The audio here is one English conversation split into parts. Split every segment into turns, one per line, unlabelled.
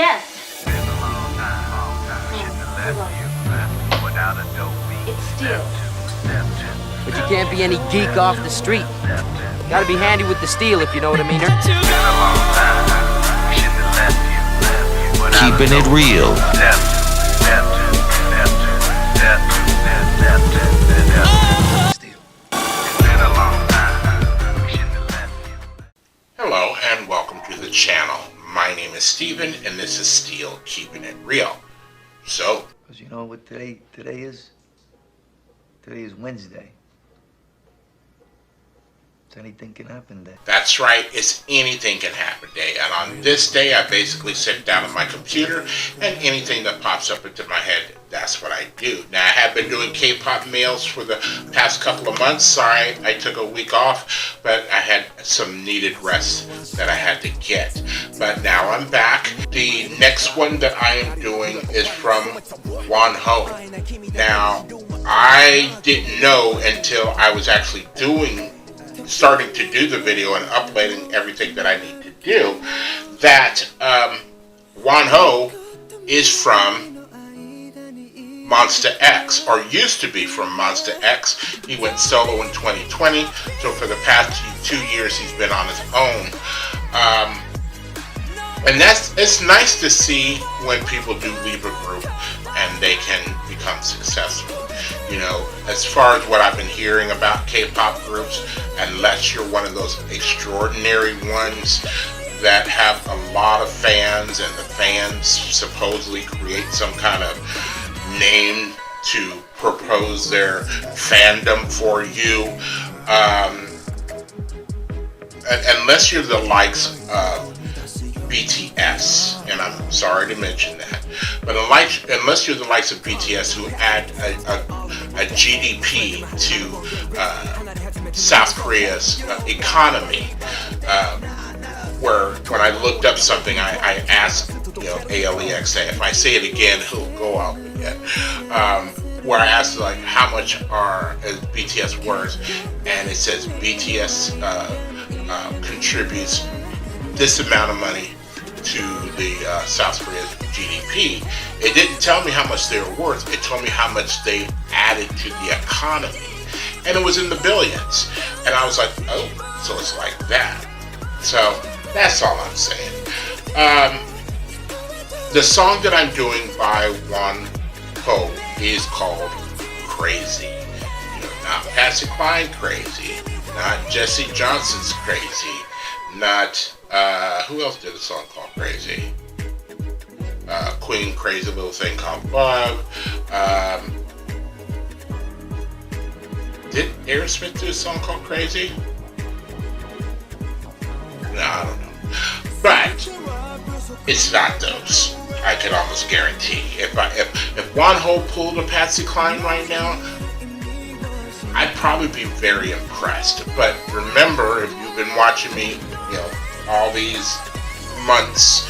Yes. It's steel.
But you can't be any geek off the street. Gotta be handy with the steel, if you know what I mean.
Keeping it real.
Hello and welcome to the channel. My name is Steven and this is Steel Keeping It Real. So,
because you know what today is? Today is Wednesday. So anything can happen today.
that's right, it's anything can happen day. And on this day, I basically sit down at my computer and anything that pops up into my head, that's what I do. Now, I have been doing K-pop mails for the past couple of months. Sorry, I took a week off, but I had some needed rest that I had to get. But now I'm back. The next one that I am doing is from Wonho. Now, I didn't know until I was actually starting to do the video and uploading everything that I need to do, that Wonho is from Monsta-X, or used to be from Monsta-X. He went solo in 2020, so for the past 2 years he's been on his own. And it's nice to see when people do leave a group and they can become successful. You know, as far as what I've been hearing about K-pop groups, unless you're one of those extraordinary ones that have a lot of fans and the fans supposedly create some kind of name to propose their fandom for you, unless you're the likes of BTS, and I'm sorry to mention that, but unless you're the likes of BTS who add a GDP to South Korea's economy, where when I looked up something, I asked, ALEX, if I say it again, he'll go out again. Where I asked, like, how much is BTS worth, and it says BTS contributes this amount of money to the South Korea's GDP. It didn't tell me how much they were worth. It told me how much they added to the economy, and it was in the billions. And I was like, oh, so it's like that. So that's all I'm saying. The song that I'm doing by Wonho is called Crazy. Not Patsy Cline crazy, not Jesse Johnson's crazy, not who else did a song called Crazy? Queen Crazy Little Thing Called Love. Did Aerosmith do a song called Crazy? No, I don't know. But it's not those. I can almost guarantee. If Wonho pulled a Patsy Cline right now, I'd probably be very impressed. But remember, if you've been watching me, all these months,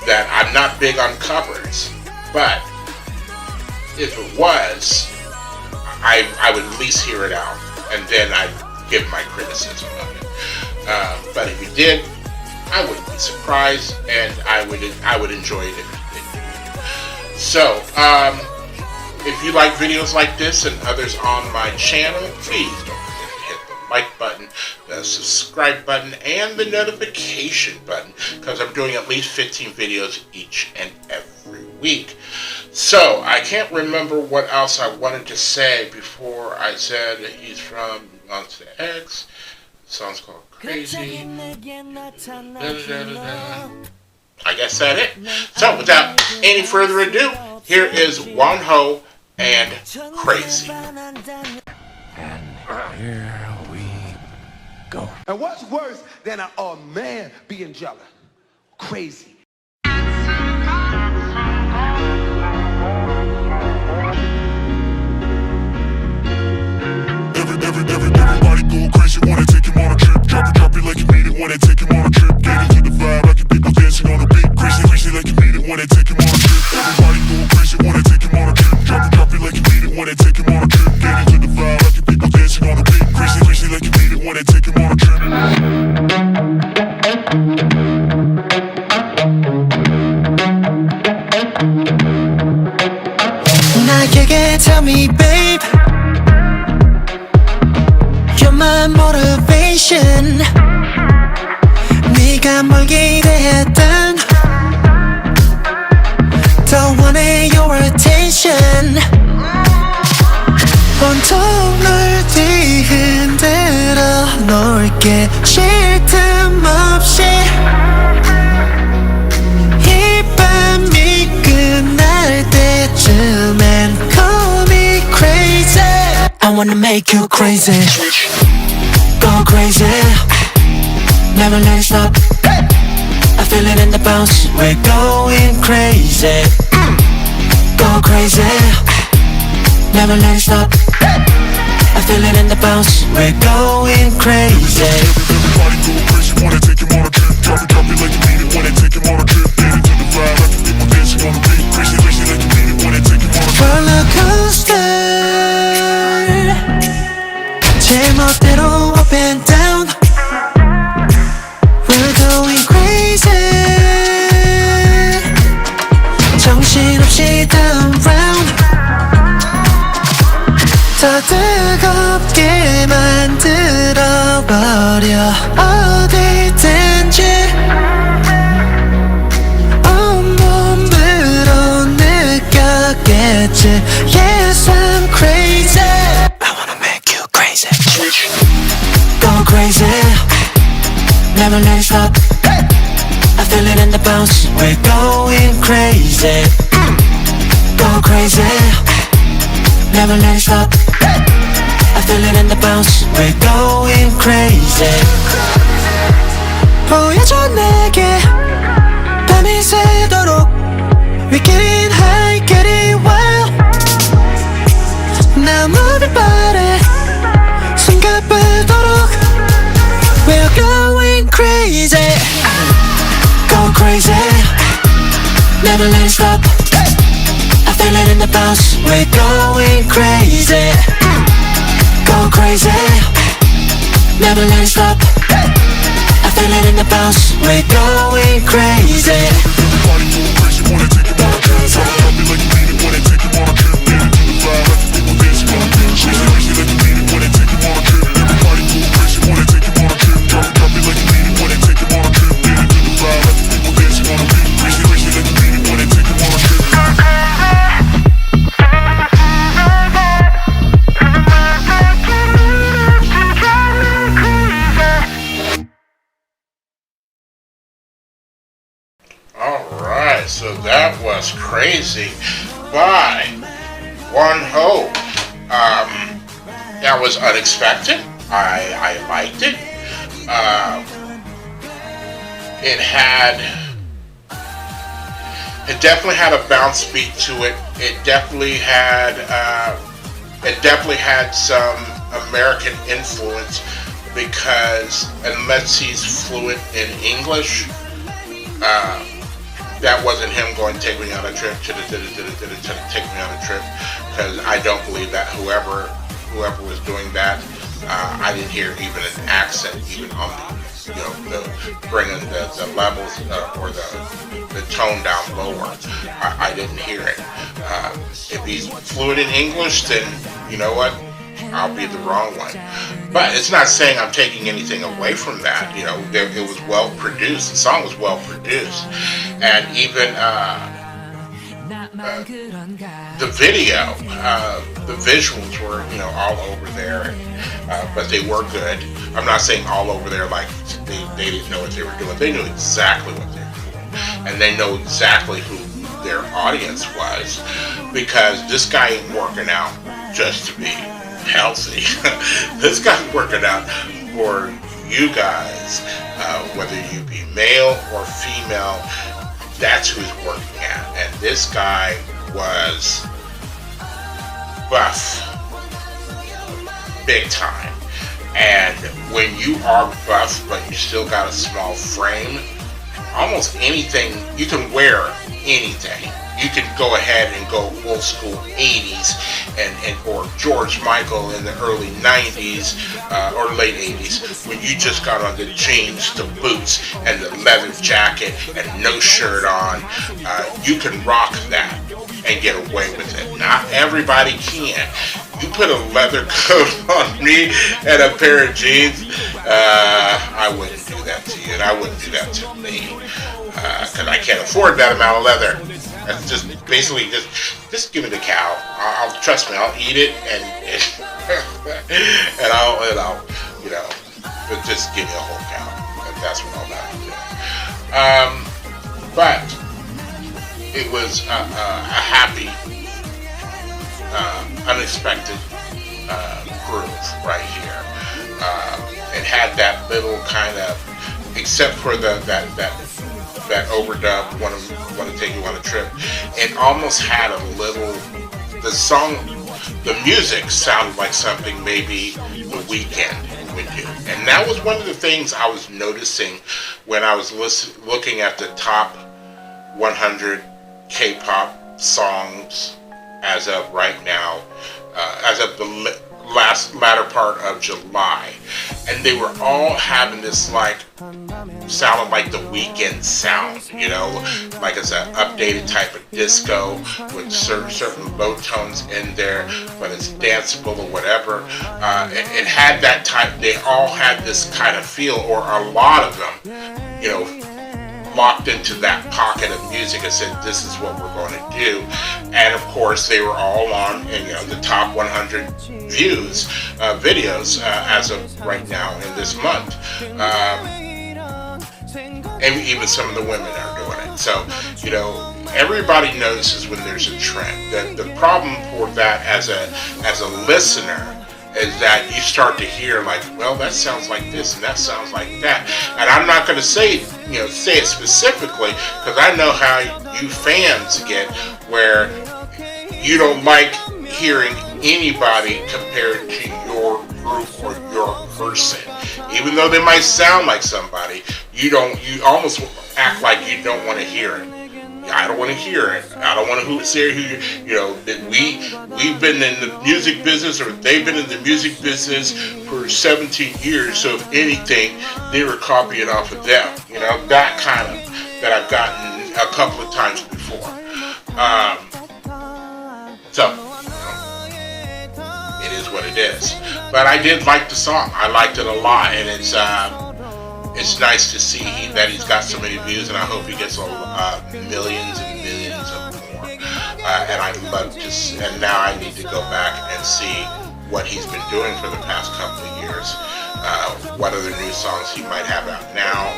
that I'm not big on covers. But if it was, I would at least hear it out, and then I'd give my criticism of it. But if you did, I wouldn't be surprised, and I would enjoy it if you did. So, if you like videos like this and others on my channel, please don't forget to hit the like button, the subscribe button, and the notification button, because I'm doing at least 15 videos each and every week. So, I can't remember what else I wanted to say before I said he's from Monsta-X. The song's called Crazy. I guess that's it. So, without any further ado, here is Wonho and Crazy.
And here we go.
And what's worse than a man being jealous? Crazy.
Everybody go crazy, wanna take him on a trip. Drop it like you mean it, wanna take him on a trip. Get into the vibe, like people dancing on a beat. Crazy like you mean it, wanna take him on a trip. Everybody go crazy, wanna take him on a trip. Drop it like you mean it, wanna take him on a trip. Get into the vibe, like people dancing on a beat. Crazy like you mean it, wanna take him on a trip.
me, babe. You're my motivation. 네가 뭘 기대했든 더 원해 your attention. 온통 널 뒤흔들어 놓을게 쉴 틈 없이. 이 밤이 끝날 때쯤엔 call me crazy. I wanna make you crazy. Go crazy. Never let it stop. I feel it in the bounce. We're going crazy. Go crazy. Never let it stop. I feel it in the bounce. We're going crazy.
Everybody go crazy, wanna take him on a trip. Drop it like you mean it, wanna take him on a trip. Get into the vibe, I can people dancing on the beat. Crazy like you mean it, wanna take him on a trip.
Roller coaster. 제멋대로 up and down. We're going crazy. 정신없이 down round. 더 뜨겁게 만들어버려 어디든지. 온몸으로 느꼈겠지. Yes, I'm crazy. I wanna make you crazy. Go crazy. Never let it stop. I feel it in the bounce. We're going crazy. Go crazy. Never let it stop. I feel it in the bounce. We're going crazy. 보여줘 내게 밤이 새도록. We getting high, getting wild. Now move your body. 숨가쁘도록. We're going crazy. Go crazy. Never let it stop. I feel it in the bounce. We're going crazy. Go crazy. Never let it stop. I feel it in the bounce. We're going crazy.
Everybody go crazy, wanna take him on a trip. Drop it like you mean it, wanna take him on a trip. Get into the vibe, I can people dancing on the beat. Crazy like you mean it, wanna take him on a trip. Everybody go crazy, wanna take him on a trip. Drop it like you mean it, wanna take him on a trip. Get into the vibe, I can people dancing on the beat. Crazy like you mean it, wanna take him on a trip.
Alright, so that was Crazy by Wonho. That was unexpected. I liked it. It definitely had a bounce beat to it. It definitely had some American influence, because unless he's fluent in English, that wasn't him going, take me on a trip, take me on a trip, because I don't believe that whoever was doing that, I didn't hear even an accent, even on bringing the levels or the tone down lower. I didn't hear it. If he's fluent in English, then you know what? I'll be the wrong one. But it's not saying I'm taking anything away from that. You know, it was well produced. The song was well produced, and even the video, the visuals were all over there, but they were good. I'm not saying all over there like they didn't know what they were doing. They knew exactly what they were doing, and they know exactly who their audience was, because this guy ain't working out just to be healthy. This guy's working out for you guys, whether you be male or female. That's who he's working at. And this guy was buff, big time. And when you are buff but you still got a small frame, almost anything, you can wear anything. you can go ahead and go old school 80s and or George Michael in the early 90s or late 80s, when you just got on the jeans, the boots, and the leather jacket and no shirt on. You can rock that and get away with it. Not everybody can. You put a leather coat on me and a pair of jeans, I wouldn't do that to you, and I wouldn't do that to me, because I can't afford that amount of leather. That's just basically just give me the cow. I'll trust me, I'll eat it, and and I'll you know, but just give me a whole cow. That's what I'm about to do. But it was a happy, unexpected groove right here. It had that little kind of, except for that overdub, wanna take you on a trip. It almost had a little, the song, the music sounded like something maybe The Weeknd would do. And that was one of the things I was noticing when I was looking at the top 100 K-pop songs as of right now, as of the latter part of July, and they were all having this like sounded like The Weeknd sound, you know, like it's an updated type of disco with certain low tones in there, but it's danceable or whatever. It had that type. They all had this kind of feel, or a lot of them, you know, locked into that pocket of music and said, this is what we're going to do. And of course they were all on, and you know, the top 100 views videos as of right now in this month, and even some of the women are doing it. So, you know, everybody notices when there's a trend. The problem for that as a listener is that you start to hear like, well, that sounds like this and that sounds like that. And I'm not going to say it specifically, because I know how you fans get, where you don't like hearing anybody compared to your group or your person. Even though they might sound like somebody, you almost act like you don't want to hear it. I don't want to hear it. I don't want to say who you know, that we've been in the music business, or they've been in the music business for 17 years. So if anything, they were copying off of them. You know, that kind of, that I've gotten a couple of times before. So it is what it is. But I did like the song. I liked it a lot, and it's nice to see that he's got so many views, and I hope he gets millions and millions of more. And I love and now I need to go back and see what he's been doing for the past couple of years. What other new songs he might have out now.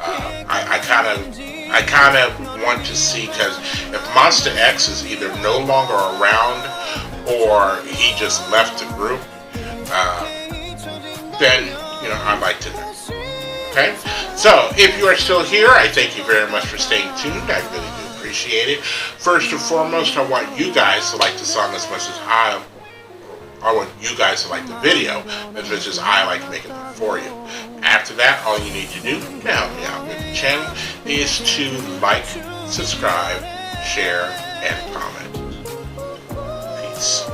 I kind of want to see, because if Monsta-X is either no longer around or he just left the group, then, you know, I'd like to know. Okay, so if you are still here, I thank you very much for staying tuned. I really do appreciate it. First and foremost, I want you guys to like the song as much as I want you guys to like the video as much as I like making it for you. After that, all you need to do to help me out with the channel is to like, subscribe, share, and comment. Peace.